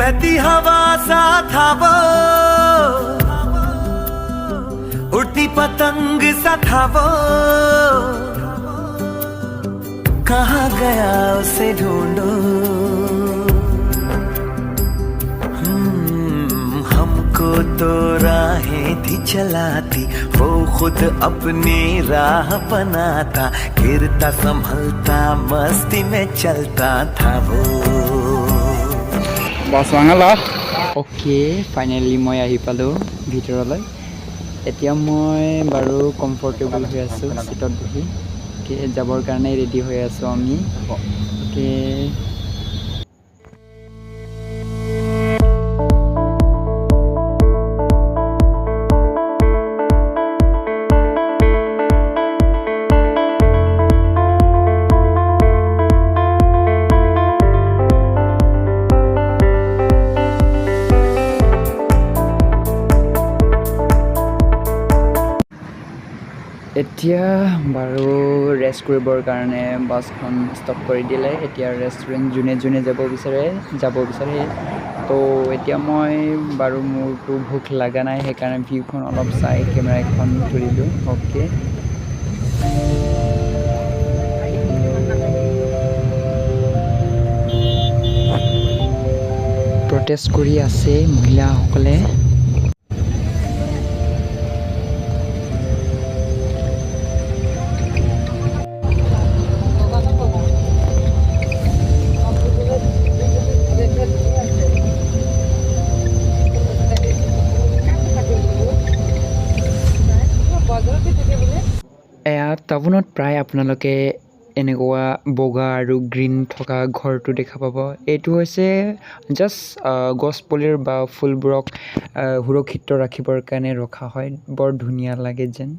बहती हवा सा था वो, उड़ती पतंग सा था वो, कहाँ गया उसे ढूंढो। हमको तो राहें थी चलाती, वो खुद अपनी राह बनाता, गिरता संभलता मस्ती में चलता था वो। বাছ ভাঙালা অ'কে ফাইনেলি মই আহি পালোঁ ভিতৰলৈ। এতিয়া মই বাৰু কমফৰ্টেবল হৈ আছোঁ চিটত বহি। অ'কে যাবৰ কাৰণে ৰেডি হৈ আছোঁ আমি। অ'কে এতিয়া বাৰু ৰেষ্ট কৰিবৰ কাৰণে বাছখন ষ্টপ কৰি দিলে। এতিয়া ৰেষ্টুৰেণ্ট যোনে যোনে যাব বিচাৰে তো এতিয়া মই বাৰু মোৰতো ভোক লগা নাই, সেইকাৰণে ভিউখন অলপ চাই কেমেৰা এখন তুলিলোঁ। অ'কে প্ৰটেষ্ট কৰি আছে মহিলাসকলে। এয়া টাউনত প্ৰায় আপোনালোকে এনেকুৱা বগা আৰু গ্ৰীণ থকা ঘৰটো দেখা পাব। এইটো হৈছে জাষ্ট গছপুলিৰ বা ফুলবোৰক সুৰক্ষিত ৰাখিবৰ কাৰণে ৰখা হয়। বৰ ধুনীয়া লাগে যেন।